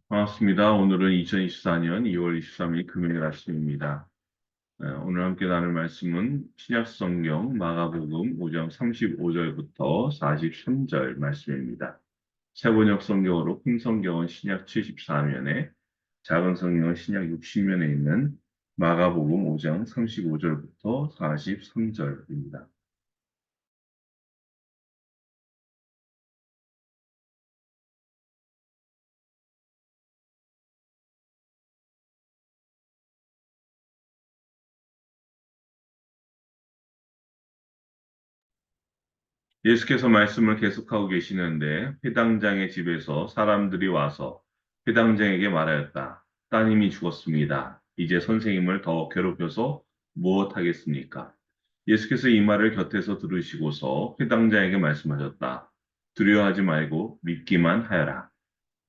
반갑습니다. 오늘은 2024년 2월 23일 금요일 아침입니다. 오늘 함께 나눌 말씀은 신약성경 마가복음 5장 35절부터 43절 말씀입니다. 세번역 성경으로 큰 성경은 신약 74면에 작은 성경은 신약 60면에 있는 마가복음 5장 35절부터 43절입니다. 예수께서 말씀을 계속하고 계시는데 회당장의 집에서 사람들이 와서 회당장에게 말하였다. 따님이 죽었습니다. 이제 선생님을 더 괴롭혀서 무엇하겠습니까? 예수께서 이 말을 곁에서 들으시고서 회당장에게 말씀하셨다. 두려워하지 말고 믿기만 하여라.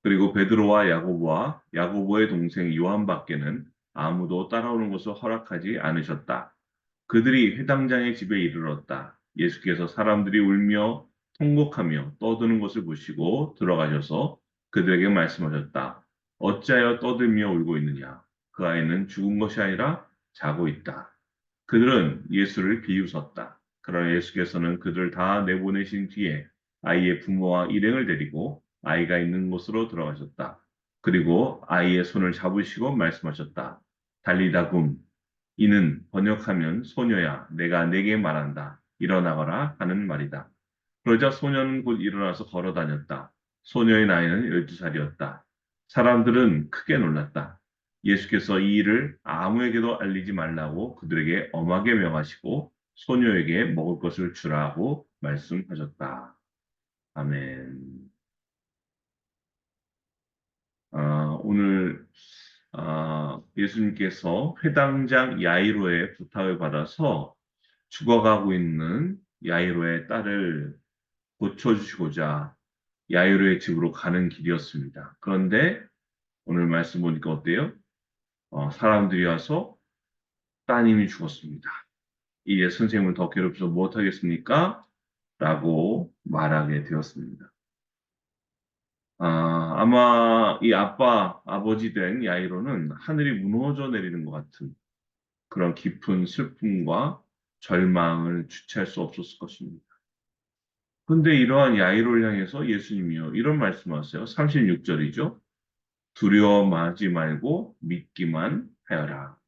그리고 베드로와 야고보와 야고보의 동생 요한밖에는 아무도 따라오는 것을 허락하지 않으셨다. 그들이 회당장의 집에 이르렀다. 예수께서 사람들이 울며 통곡하며 떠드는 것을 보시고 들어가셔서 그들에게 말씀하셨다. 어찌하여 떠들며 울고 있느냐? 그 아이는 죽은 것이 아니라 자고 있다. 그들은 예수를 비웃었다. 그러나 예수께서는 그들을 다 내보내신 뒤에 아이의 부모와 일행을 데리고 아이가 있는 곳으로 들어가셨다. 그리고 아이의 손을 잡으시고 말씀하셨다. 달리다 굼. 이는 번역하면 소녀야, 내가 네게 말한다. 일어나거라 하는 말이다. 그러자 소녀는 곧 일어나서 걸어 다녔다. 소녀의 나이는 12살이었다. 사람들은 크게 놀랐다. 예수께서 이 일을 아무에게도 알리지 말라고 그들에게 엄하게 명하시고 소녀에게 먹을 것을 주라고 말씀하셨다. 아멘. 오늘 예수님께서 회당장 야이로의 부탁을 받아서 죽어가고 있는 야이로의 딸을 고쳐주시고자 야이로의 집으로 가는 길이었습니다. 그런데 오늘 말씀 보니까 어때요? 사람들이 와서 따님이 죽었습니다. 이제 선생님을 더 괴롭혀서 무엇하겠습니까? 라고 말하게 되었습니다. 아마 이 아버지 된 야이로는 하늘이 무너져 내리는 것 같은 그런 깊은 슬픔과 절망을 주체할 수 없었을 것입니다. 근데 이러한 야이로를 향해서 예수님이요. 이런 말씀하세요. 36절이죠. 두려워하지 말고 믿기만 하여라.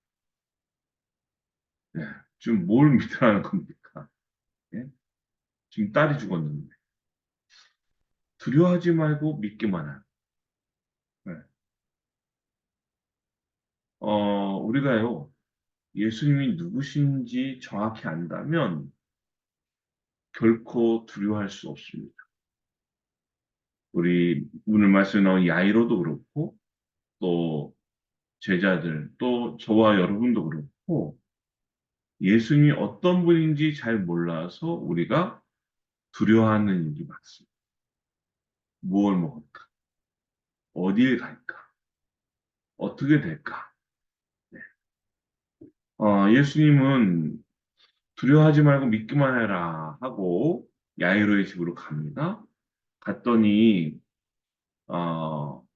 네, 지금 뭘 믿으라는 겁니까? 예? 지금 딸이 죽었는데. 두려워하지 말고 믿기만 하라. 네. 우리가요, 예수님이 누구신지 정확히 안다면 결코 두려워할 수 없습니다. 우리 오늘 말씀에 나온 야이로도 그렇고, 또 제자들, 또 저와 여러분도 그렇고, 예수님이 어떤 분인지 잘 몰라서 우리가 두려워하는 일이 많습니다. 무엇을 먹을까? 어디에 갈까? 어떻게 될까? 네. 예수님은 두려워하지 말고 믿기만 해라 하고 야이로의 집으로 갑니다. 갔더니 어,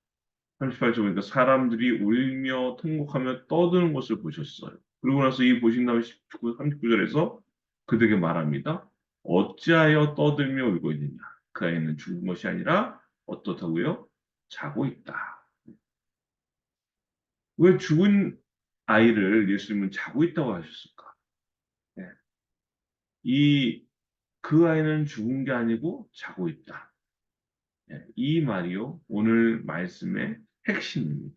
38절 보니까 사람들이 울며 통곡하며 떠드는 것을 보셨어요. 그리고 나서 이 보신 다음에 19, 39절에서 그들에게 말합니다. 어찌하여 떠들며 울고 있느냐? 그 아이는 죽은 것이 아니라 어떻다고요? 자고 있다. 왜 죽은 아이를 예수님은 자고 있다고 하셨을까? 네. 이, 그 아이는 죽은 게 아니고 자고 있다. 네. 이 말이요. 오늘 말씀의 핵심입니다.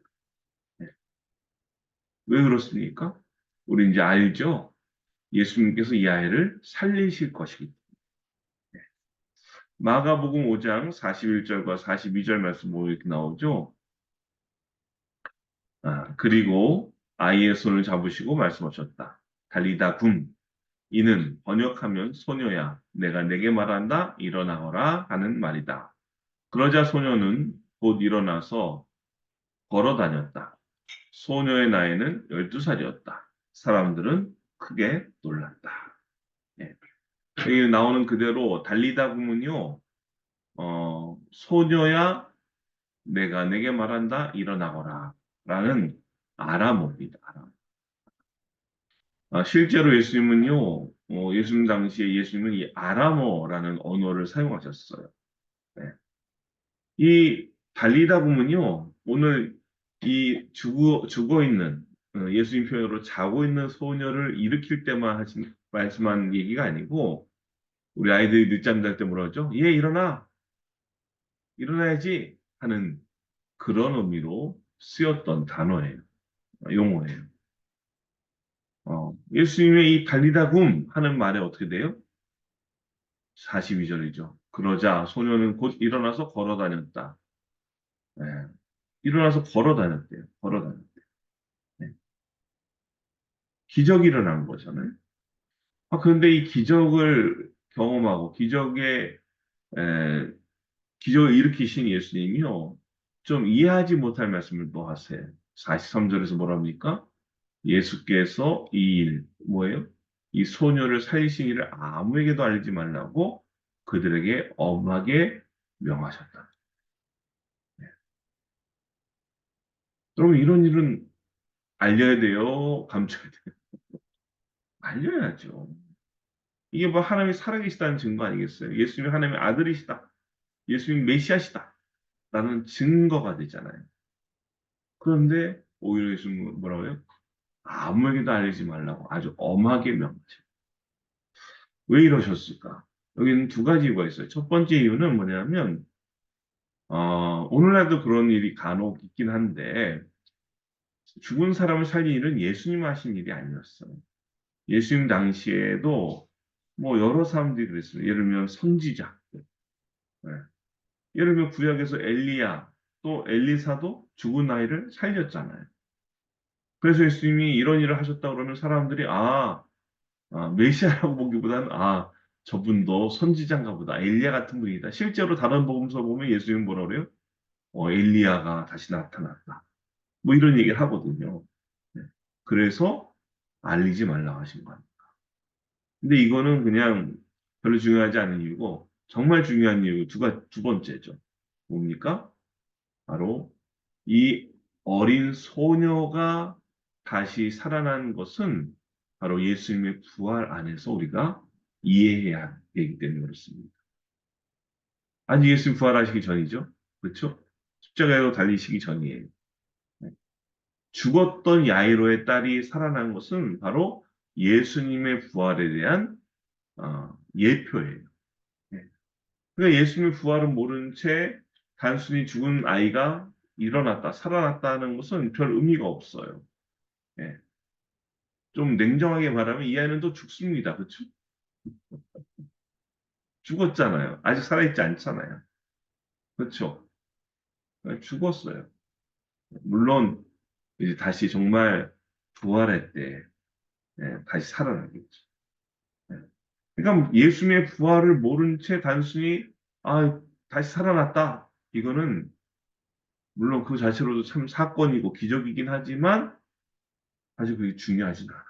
네. 왜 그렇습니까? 우리 이제 알죠? 예수님께서 이 아이를 살리실 것이기 때문에. 마가복음 5장 41절과 42절 말씀 보면 이렇게 나오죠. 그리고 아이의 손을 잡으시고 말씀하셨다. 달리다 굼. 이는 번역하면 소녀야, 내가 내게 말한다, 일어나거라 하는 말이다. 그러자 소녀는 곧 일어나서 걸어 다녔다. 소녀의 나이는 12살이었다. 사람들은 크게 놀랐다. 예. 여기 나오는 그대로 달리다 보면요, 소녀야 내가 내게 말한다. 일어나거라. 라는 아람어입니다. 아람. 실제로 예수님은요, 예수님 당시에 예수님은 이 아람어라는 언어를 사용하셨어요. 네. 이 달리다 보면요, 오늘 이 죽어 있는, 예수님 표현으로 자고 있는 소녀를 일으킬 때만 말씀한 얘기가 아니고, 우리 아이들이 늦잠 잘 때 뭐라 그러죠? 얘 일어나! 일어나야지! 하는 그런 의미로 쓰였던 단어예요. 용어예요. 예수님의 이 달리다 굼 하는 말에 어떻게 돼요? 42절이죠. 그러자 소녀는 곧 일어나서 걸어 다녔다. 네. 일어나서 걸어 다녔대요. 걸어 다녔대요. 네. 기적이 일어난 거잖아요. 그런데 이 기적을 경험하고 에, 기적을 일으키신 예수님이요. 좀 이해하지 못할 말씀을 또 하세요. 43절에서 뭐라 합니까? 예수께서 이 일, 뭐예요? 이 소녀를 살리신 일을 아무에게도 알리지 말라고 그들에게 엄하게 명하셨다. 네. 여러분, 이런 일은 알려야 돼요? 감춰야 돼요? 알려야죠. 이게 뭐 하나님이 살아계시다는 증거 아니겠어요? 예수님이 하나님의 아들이시다. 예수님 메시아시다. 라는 증거가 되잖아요. 그런데 오히려 예수님은 뭐라고요? 아무에게도 알리지 말라고 아주 엄하게 명하셔요. 왜 이러셨을까? 여기는 두 가지 이유가 있어요. 첫 번째 이유는 뭐냐면, 오늘날도 그런 일이 간혹 있긴 한데, 죽은 사람을 살린 일은 예수님 하신 일이 아니었어요. 예수님 당시에도 뭐 여러 사람들이 그랬어요. 예를 들면 선지자. 네. 예를 들면 구약에서 엘리야, 또 엘리사도 죽은 아이를 살렸잖아요. 그래서 예수님이 이런 일을 하셨다 그러면 사람들이 메시아라고 보기보다는 저분도 선지자인가 보다. 엘리야 같은 분이다. 실제로 다른 복음서 보면 예수님 뭐라 그래요? 엘리야가 다시 나타났다. 뭐 이런 얘기를 하거든요. 네. 그래서 알리지 말라 하신 거예요. 근데 이거는 그냥 별로 중요하지 않은 이유고 정말 중요한 이유 두 번째죠. 뭡니까? 바로 이 어린 소녀가 다시 살아난 것은 바로 예수님의 부활 안에서 우리가 이해해야 되기 때문에 그렇습니다. 아직 예수님 부활하시기 전이죠. 그렇죠? 십자가로 달리시기 전이에요. 네. 죽었던 야이로의 딸이 살아난 것은 바로 예수님의 부활에 대한 예표예요. 네. 그러니까 예수님의 부활은 모른 채 단순히 죽은 아이가 일어났다, 살아났다는 것은 별 의미가 없어요. 예. 좀 냉정하게 말하면 이 아이는 또 죽습니다. 그렇죠? 죽었잖아요. 아직 살아있지 않잖아요. 그렇죠? 죽었어요. 물론 이제 다시 정말 부활할 때 다시 살아나겠죠. 예. 그러니까 예수님의 부활을 모른 채 단순히 다시 살아났다. 이거는 물론 그 자체로도 참 사건이고 기적이긴 하지만 사실 그게 중요하진 않아요.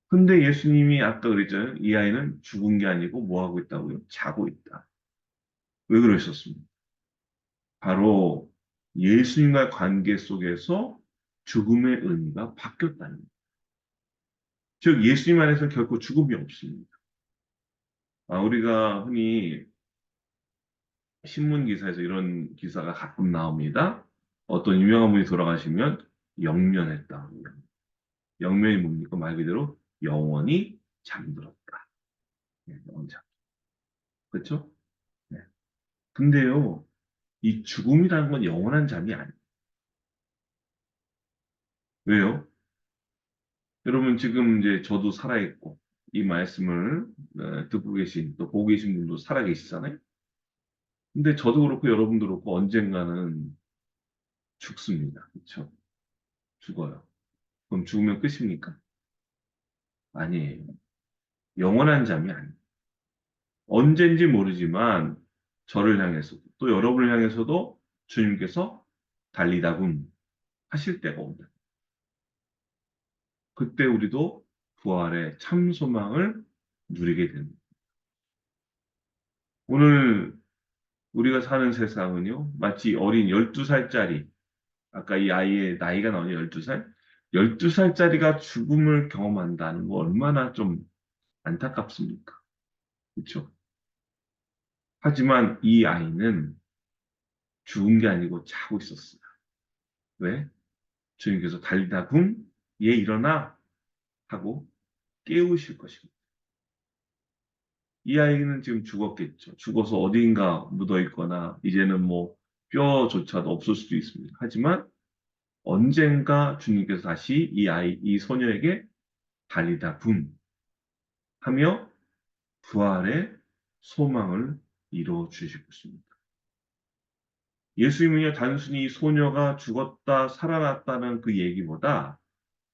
근데 예수님이 아까 그랬잖아요. 이 아이는 죽은 게 아니고 뭐 하고 있다고요? 자고 있다. 왜 그러셨습니까? 바로 예수님과의 관계 속에서 죽음의 의미가 바뀌었다는 거예요. 즉 예수님 안에서 결코 죽음이 없습니다. 우리가 흔히 신문 기사에서 이런 기사가 가끔 나옵니다. 어떤 유명한 분이 돌아가시면 영면했다. 영면이 뭡니까? 말 그대로 영원히 잠들었다. 영원히 그렇죠? 네. 근데요, 이 죽음이라는 건 영원한 잠이 아니에요. 왜요? 여러분 지금 이제 저도 살아있고 이 말씀을 듣고 계신 또 보고 계신 분도 살아계시잖아요. 근데 저도 그렇고 여러분도 그렇고 언젠가는 죽습니다. 그렇죠? 죽어요. 그럼 죽으면 끝입니까? 아니에요. 영원한 잠이 아니에요. 언젠지 모르지만 저를 향해서도 또 여러분을 향해서도 주님께서 달리다군 하실 때가 온다. 그때 우리도 부활의 참 소망을 누리게 됩니다. 오늘 우리가 사는 세상은요, 마치 어린 12살짜리, 아까 이 아이의 나이가 나오니 12살? 12살짜리가 죽음을 경험한다는 거 얼마나 좀 안타깝습니까? 그렇죠? 하지만 이 아이는 죽은 게 아니고 자고 있었어요. 왜? 주님께서 달리다 굼, 얘 일어나 하고 깨우실 것입니다. 이 아이는 지금 죽었겠죠. 죽어서 어딘가 묻어 있거나 이제는 뭐 뼈조차도 없을 수도 있습니다. 하지만 언젠가 주님께서 다시 이 아이, 이 소녀에게 달리다 굼 하며 부활의 소망을 이루어 주실 것입니다. 예수님은요, 단순히 소녀가 죽었다 살아났다는 그 얘기보다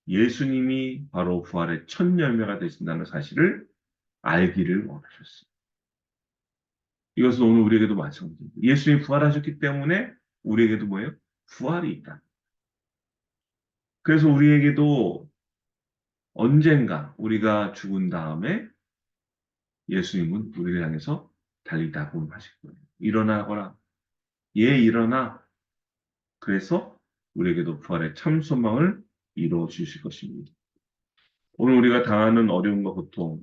예수님이 바로 부활의 첫 열매가 되신다는 사실을 알기를 원하셨습니다. 이것은 오늘 우리에게도 마찬가지입니다. 예수님이 부활하셨기 때문에 우리에게도 뭐예요? 부활이 있다. 그래서 우리에게도 언젠가 우리가 죽은 다음에 예수님은 우리를 향해서 달리다고 하실 거예요. 일어나거라. 얘 일어나. 그래서 우리에게도 부활의 참 소망을 이루어 주실 것입니다. 오늘 우리가 당하는 어려움과 고통,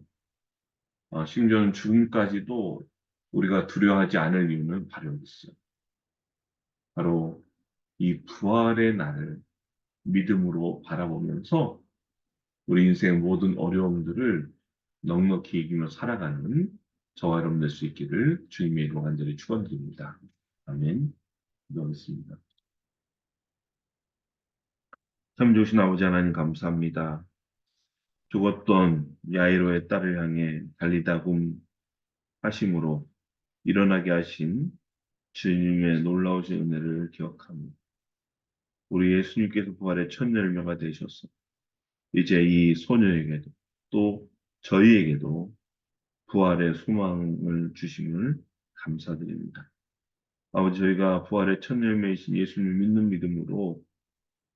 심지어는 죽음까지도 우리가 두려워하지 않을 이유는 바로 여기 있어요. 바로 이 부활의 날을 믿음으로 바라보면서 우리 인생의 모든 어려움들을 넉넉히 이기며 살아가는 저와 여러분 될 수 있기를 주님의 이름으로 간절히 축원드립니다. 아멘. 기도하겠습니다. 참 좋으신 아버지 하나님 감사합니다. 죽었던 야이로의 딸을 향해 달리다굼 하심으로 일어나게 하신 주님의 놀라우신 은혜를 기억합니다. 우리 예수님께서 부활의 첫 열매가 되셔서 이제 이 소녀에게도 또 저희에게도 부활의 소망을 주심을 감사드립니다. 아버지 저희가 부활의 첫 열매이신 예수님을 믿는 믿음으로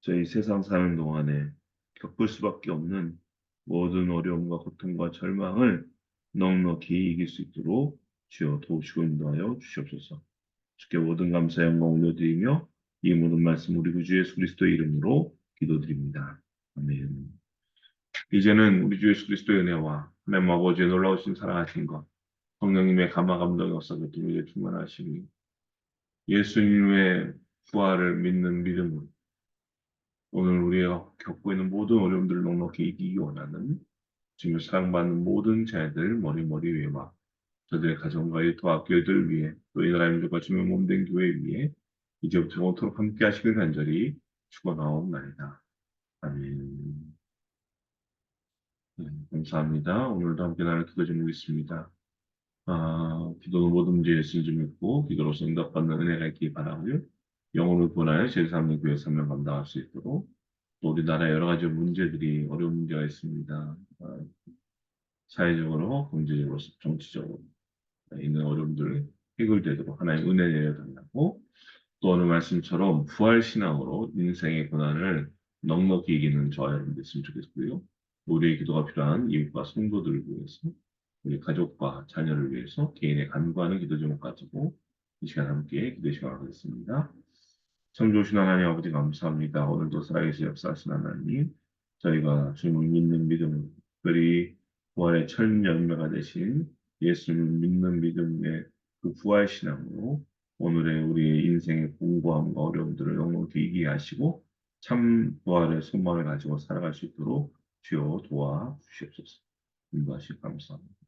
저희 세상 사는 동안에 겪을 수밖에 없는 모든 어려움과 고통과 절망을 넉넉히 이길 수 있도록 주여 도우시고 인도하여 주시옵소서. 주께 모든 감사 영광 올려드리며 이 모든 말씀 우리 구주 예수 그리스도의 이름으로 기도드립니다. 아멘. 이제는 우리 주 예수 그리스도의 은혜와 하나님 아버지의 놀라우신 사랑하신 것, 성령님의 감화 감동의 역사를 통해 충만하시니 예수님의 부활을 믿는 믿음으로 오늘 우리가 겪고 있는 모든 어려움들을 넉넉히 이기기 원하는 주님의 사랑받는 모든 자들 머리 위에와 저들의 가정과 일터 학교들 위해 또 이 나라 민족과 주님의 몸된 교회 위에 이제부터 영원토록 함께 하시길 간절히 축원하옵나이다. 아멘. 네, 감사합니다. 오늘도 함께 나눌 기도 제목이 있습니다. 기도는 모든 문제에 예수를 좀 믿고 기도로서 응답받는 은혜가 있기 바라고요. 영혼을 구원하여 제사함의 교회 사명 감당할 수 있도록 또 우리나라에 여러 가지 문제들이 어려운 문제가 있습니다. 사회적으로, 경제적으로, 정치적으로 있는 어려움들 해결되도록 하나님 은혜 내려달라고 또 오늘 말씀처럼 부활신앙으로 인생의 고난을 넉넉히 이기는 저와 여러분 됐으면 좋겠고요. 우리의 기도가 필요한 이웃과 성도들을 위해서 우리 가족과 자녀를 위해서 개인의 간구하는 기도 제목 가지고 이 시간 함께 기도 시간을 하겠습니다. 참 좋으신 하나님 아버지 감사합니다. 오늘도 살아계신 역사하신 하나님 저희가 주님을 믿는 믿음 특별히 부활의 첫 열매가 되신 예수님을 믿는 믿음의 그 부활 신앙으로 오늘의 우리의 인생의 공고함과 어려움들을 넉넉히 이기게 하시고 참 부활의 소망을 가지고 살아갈 수 있도록 주여 도와 주시옵소서. 인도하시 감사합니다.